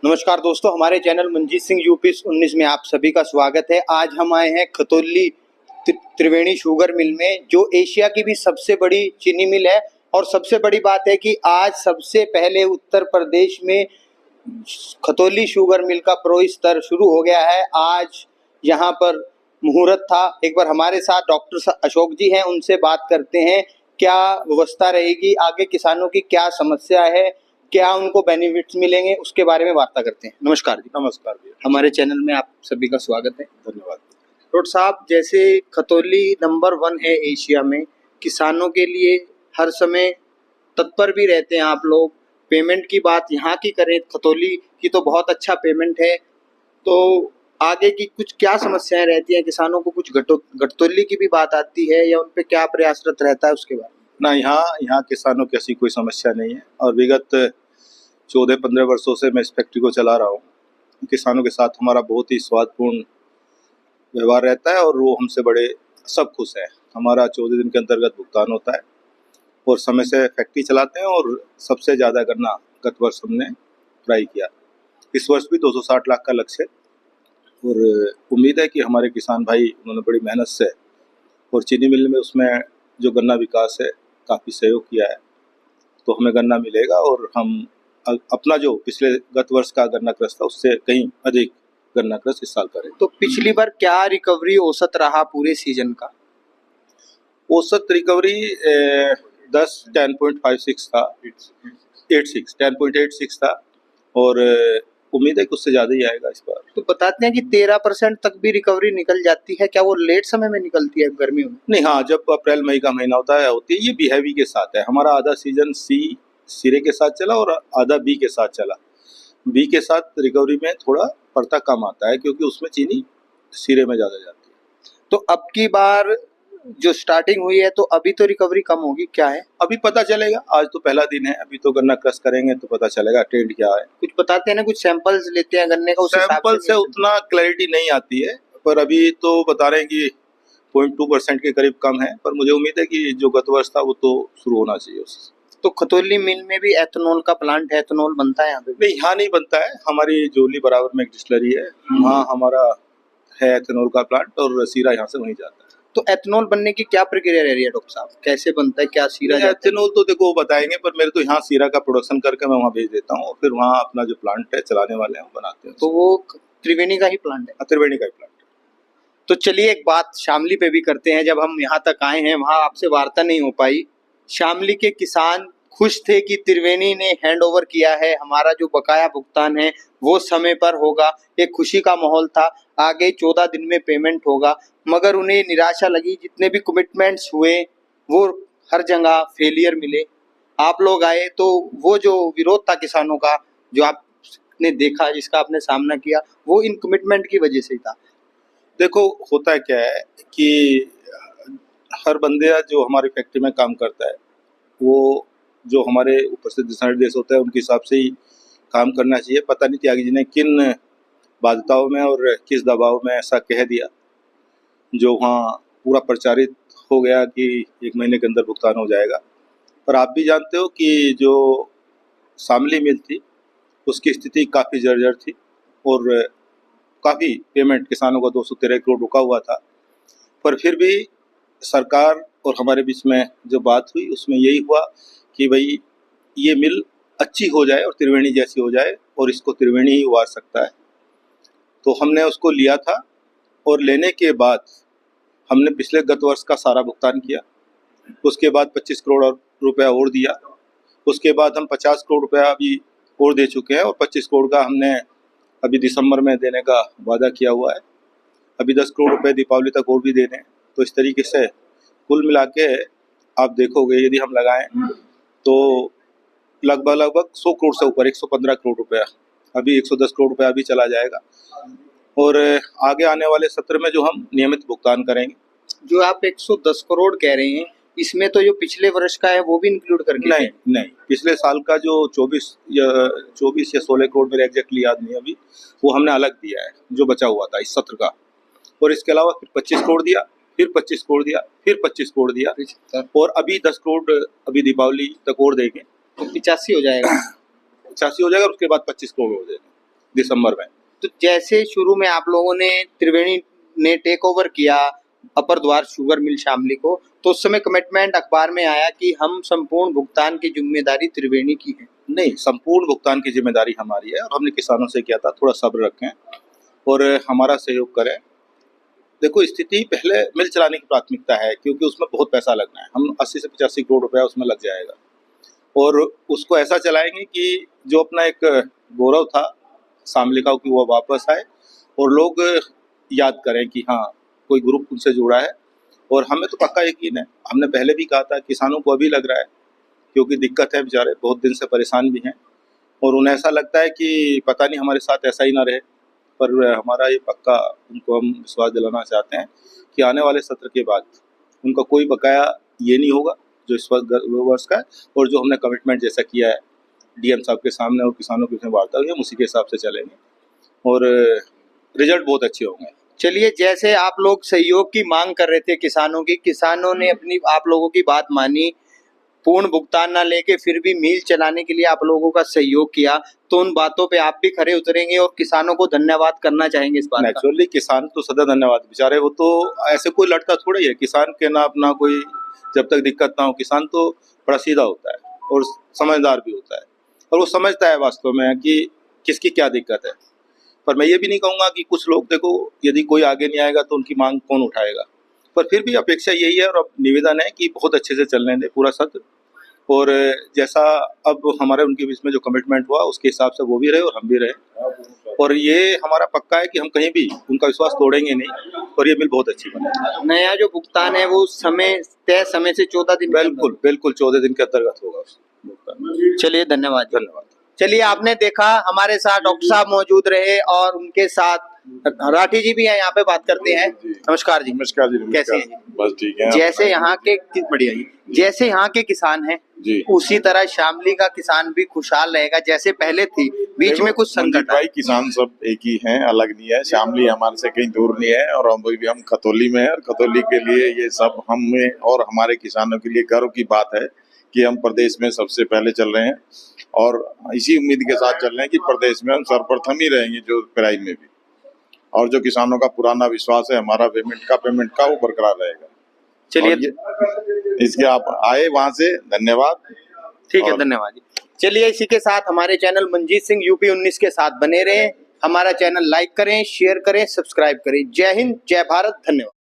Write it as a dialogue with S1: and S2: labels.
S1: नमस्कार दोस्तों, हमारे चैनल मंजीत सिंह यूपी 19 में आप सभी का स्वागत है। आज हम आए हैं खतौली त्रिवेणी शुगर मिल में, जो एशिया की भी सबसे बड़ी चीनी मिल है। और सबसे बड़ी बात है कि आज सबसे पहले उत्तर प्रदेश में खतौली शुगर मिल का प्रोस्तर शुरू हो गया है। आज यहाँ पर मुहूर्त था। एक बार हमारे साथ डॉक्टर अशोक जी हैं, उनसे बात करते हैं क्या व्यवस्था रहेगी, आगे किसानों की क्या समस्या है, क्या उनको बेनिफिट्स मिलेंगे, उसके बारे में वार्ता करते हैं। नमस्कार जी।
S2: नमस्कार भैया,
S1: हमारे चैनल में आप सभी का स्वागत है।
S2: धन्यवाद।
S1: डॉक्टर साहब, जैसे खतौली नंबर 1 है एशिया में, किसानों के लिए हर समय तत्पर भी रहते हैं आप लोग। पेमेंट की बात यहाँ की करें, खतौली की तो बहुत अच्छा पेमेंट है, तो आगे की कुछ क्या समस्याएं रहती हैं किसानों को? कुछ घटतौली की भी बात आती है, या उन पे क्या प्रयासरत रहता है उसके बारे में?
S2: ना, यहाँ किसानों की ऐसी कोई समस्या नहीं है और विगत 14-15 वर्षों से मैं इस फैक्ट्री को चला रहा हूँ। किसानों के साथ हमारा बहुत ही स्वादपूर्ण व्यवहार रहता है और वो हमसे बड़े सब खुश हैं। हमारा 14 दिन के अंतर्गत भुगतान होता है और समय से फैक्ट्री चलाते हैं और सबसे ज़्यादा गन्ना गत वर्ष हमने फ्राई किया। इस वर्ष भी 260 लाख का लक्ष्य है और उम्मीद है कि हमारे किसान भाई, उन्होंने बड़ी मेहनत से और चीनी मिल में उसमें जो गन्ना विकास है काफ़ी सहयोग किया है, तो हमें गन्ना मिलेगा और हम अपना जो पिछले गत वर्ष का गन्ना क्रश था उससे कहीं अधिक गन्ना क्रश इस साल करें।
S1: तो पिछली बार क्या रिकवरी औसत रहा पूरे सीजन का?
S2: औसत रिकवरी 10.56 था, 10.86 था और उम्मीद है कि उससे ज़्यादा ही आएगा इस बार।
S1: तो बताते हैं कि 13% तक भी रिकवरी निकल जाती है। क्या वो लेट समय में निकलती है गर्मियों में?
S2: नहीं, हाँ, जब अप्रैल मई का महीना होता है होती है। ये बी हैवी के साथ है। हमारा आधा सीजन सी सिरे के साथ चला और आधा बी के साथ चला। बी के साथ रिकवरी में थोड़ा पड़ता कम आता है क्योंकि उसमें चीनी सिरे में ज़्यादा जाती है।
S1: तो अब की बार जो स्टार्टिंग हुई है, तो अभी तो रिकवरी कम होगी, क्या है?
S2: अभी पता चलेगा, आज तो पहला दिन है, अभी तो गन्ना क्रश करेंगे तो पता चलेगा ट्रेंड क्या है।
S1: कुछ बताते हैं ना, कुछ सैंपल्स लेते हैं गन्ने का, उस हिसाब
S2: सैंपल से उतना क्लैरिटी नहीं आती है, पर अभी तो बता रहे हैं कि 0.2% के करीब कम है, पर मुझे उम्मीद है कि जो गत वर्ष था वो तो शुरू होना चाहिए उससे।
S1: तो खतौली मिल में भी एथेनॉल का प्लांट है, एथेनॉल बनता है यहाँ पे?
S2: नहीं, यहाँ नहीं बनता है। हमारी जोली बराबर में एक डिस्टिलरी है, वहाँ हमारा है एथेनॉल का प्लांट और सीरा यहाँ से वहीं जाता है।
S1: तो एथेनॉल बनने की क्या प्रक्रिया रह रही है डॉक्टर साहब? कैसे बनता है, क्या सीरा जाता है?
S2: एथेनॉल तो देखो वो बताएंगे, पर मेरे तो यहाँ सीरा का प्रोडक्शन करके मैं वहाँ भेज देता हूँ और फिर वहाँ अपना जो प्लांट है चलाने वाले हैं वो बनाते हैं।
S1: तो वो त्रिवेणी का ही प्लांट है?
S2: त्रिवेणी का ही प्लांट।
S1: तो चलिए एक बात शामली पे भी करते हैं। जब हम यहाँ तक आए हैं, वहाँ आपसे वार्ता नहीं हो पाई। शामली के किसान खुश थे कि त्रिवेणी ने हैंड ओवर किया है, हमारा जो बकाया भुगतान है वो समय पर होगा, एक खुशी का माहौल था। आगे 14 दिन में पेमेंट होगा, मगर उन्हें निराशा लगी। जितने भी कमिटमेंट्स हुए वो हर जगह फेलियर मिले। आप लोग आए तो वो जो विरोध था किसानों का, जो आपने देखा, जिसका आपने सामना किया, वो इन कमिटमेंट की वजह से ही था।
S2: देखो, होता क्या है कि हर बंदे जो हमारी फैक्ट्री में काम करता है वो जो हमारे ऊपर से दिशा निर्देश होता है उनके हिसाब से ही काम करना चाहिए। पता नहीं त्यागी जी ने किन बाध्यताओं में और किस दबाव में ऐसा कह दिया जो वहाँ पूरा प्रचारित हो गया कि 1 महीने के अंदर भुगतान हो जाएगा। पर आप भी जानते हो कि जो शामली मिल थी उसकी स्थिति काफ़ी जर्जर थी और काफ़ी पेमेंट किसानों का 213 करोड़ रुका हुआ था। पर फिर भी सरकार और हमारे बीच में जो बात हुई उसमें यही हुआ कि भाई ये मिल अच्छी हो जाए और त्रिवेणी जैसी हो जाए और इसको त्रिवेणी ही उबार सकता है। तो हमने उसको लिया था और लेने के बाद हमने पिछले गत वर्ष का सारा भुगतान किया। उसके बाद 25 करोड़ रुपया और दिया। उसके बाद हम 50 करोड़ रुपया अभी और दे चुके हैं और 25 करोड़ का हमने अभी दिसंबर में देने का वादा किया हुआ है। अभी 10 करोड़ रुपए दीपावली तक और भी देने हैं। तो इस तरीके से कुल मिला के आप देखोगे यदि हम लगाएं तो लगभग 100 करोड़ से ऊपर 115 करोड़ रुपया, अभी 110 करोड़ रुपया अभी चला जाएगा और आगे आने वाले सत्र में जो हम नियमित भुगतान करेंगे।
S1: जो आप 110 करोड़ कह रहे हैं, इसमें तो जो पिछले वर्ष का है वो भी इंक्लूड करके?
S2: नहीं, पिछले साल का जो 24 या 16 करोड़ मेरे एग्जैक्टली याद नहीं अभी, वो हमने अलग दिया है जो बचा हुआ था इस सत्र का। और इसके अलावा फिर 25 करोड़ दिया, फिर 25 करोड़ दिया, फिर 25 करोड़ दिया और अभी 10 करोड़ अभी दीपावली तक और देंगे
S1: तो 85 हो जाएगा।
S2: 85 हो जाएगा, उसके बाद 25 करोड़ हो जाएगा। दिसंबर में।
S1: तो जैसे शुरू में आप लोगों ने त्रिवेणी ने टेक ओवर किया अपर द्वार शुगर मिल शामली को, तो उस समय कमिटमेंट अखबार में आया कि हम संपूर्ण भुगतान की जिम्मेदारी त्रिवेणी की है।
S2: नहीं, संपूर्ण भुगतान की जिम्मेदारी हमारी है और हमने किसानों से किया था थोड़ा सब्र रखें और हमारा सहयोग करें। देखो, स्थिति पहले मिल चलाने की प्राथमिकता है क्योंकि उसमें बहुत पैसा लगना है। हम 80 से 85 करोड़ रुपया उसमें लग जाएगा और उसको ऐसा चलाएंगे कि जो अपना एक गौरव था शामली का कि वो वापस आए और लोग याद करें कि हाँ, कोई ग्रुप उनसे जुड़ा है। और हमें तो पक्का यकीन है, हमने पहले भी कहा था, किसानों को अभी लग रहा है क्योंकि दिक्कत है, बेचारे बहुत दिन से परेशान भी हैं और उन्हें ऐसा लगता है कि पता नहीं हमारे साथ ऐसा ही ना रहे। पर हमारा ये पक्का उनको हम विश्वास दिलाना चाहते हैं कि आने वाले सत्र के बाद उनका कोई बकाया ये नहीं होगा जो इस वर्ष का है और जो हमने कमिटमेंट जैसा किया है डीएम साहब के सामने और किसानों के सामने वार्ता हुई है, उसी के हिसाब से चलेंगे और रिजल्ट बहुत अच्छे होंगे।
S1: चलिए, जैसे आप लोग सहयोग की मांग कर रहे थे किसानों की, किसानों ने अपनी आप लोगों की बात मानी, पूर्ण भुगतान ना लेके फिर भी मिल चलाने के लिए आप लोगों का सहयोग किया, तो उन बातों पे आप भी खरे उतरेंगे और किसानों को धन्यवाद करना चाहेंगे इस बात का?
S2: नेचुरली किसान तो सदा धन्यवाद, बेचारे वो तो ऐसे कोई लड़ता थोड़ा ही है। किसान के ना अपना कोई, जब तक दिक्कत ना हो, किसान तो बड़ा सीधा होता है और समझदार भी होता है और वो समझता है वास्तव में कि किसकी क्या दिक्कत है। पर मैं ये भी नहीं कहूँगा कि कुछ लोग, देखो, यदि कोई आगे नहीं आएगा तो उनकी मांग कौन उठाएगा। पर फिर भी अपेक्षा यही है और अब निवेदन है कि बहुत अच्छे से चलने दें पूरा सत्र और जैसा अब हमारे उनके बीच में जो कमिटमेंट हुआ उसके हिसाब से वो भी रहे और हम भी रहे और ये हमारा पक्का है कि हम कहीं भी उनका विश्वास तोड़ेंगे नहीं और ये मिल बहुत अच्छी बनेगी।
S1: नया जो भुगतान है वो तय समय से 14 दिन?
S2: बिल्कुल बिल्कुल 14 दिन के अंतर्गत होगा।
S1: चलिए, धन्यवाद।
S2: धन्यवाद।
S1: चलिए, आपने देखा हमारे साथ डॉक्टर साहब मौजूद रहे और उनके साथ राठी जी भी हैं, यहाँ पे बात करते हैं। नमस्कार जी।
S3: नमस्कार जी।
S1: कैसे हैं जी?
S3: बस ठीक है।
S1: जैसे यहाँ के बढ़िया जी, जैसे यहाँ के किसान हैं
S3: जी,
S1: उसी तरह शामली का किसान भी खुशहाल रहेगा जैसे पहले थी, बीच में कुछ
S3: मंजीत
S1: संकट
S3: भाई,
S1: आए।
S3: किसान सब एक ही हैं, अलग नहीं है। शामली हमारे से कहीं दूर नहीं है और हम खतौली में है और खतौली के लिए ये सब हमें और हमारे किसानों के लिए गर्व की बात है कि हम प्रदेश में सबसे पहले चल रहे हैं और इसी उम्मीद के साथ चल रहे हैं कि प्रदेश में हम सर्वप्रथम ही रहेंगे जो पेराई में भी, और जो किसानों का पुराना विश्वास है हमारा पेमेंट का वो बरकरार रहेगा।
S1: चलिए,
S3: इसके आप आए वहां से, धन्यवाद।
S1: ठीक है, धन्यवाद जी। चलिए, इसी के साथ हमारे चैनल मंजीत सिंह यूपी 19 के साथ बने रहें। हमारा चैनल लाइक करें, शेयर करें, सब्सक्राइब करें। जय हिंद, जय भारत, धन्यवाद।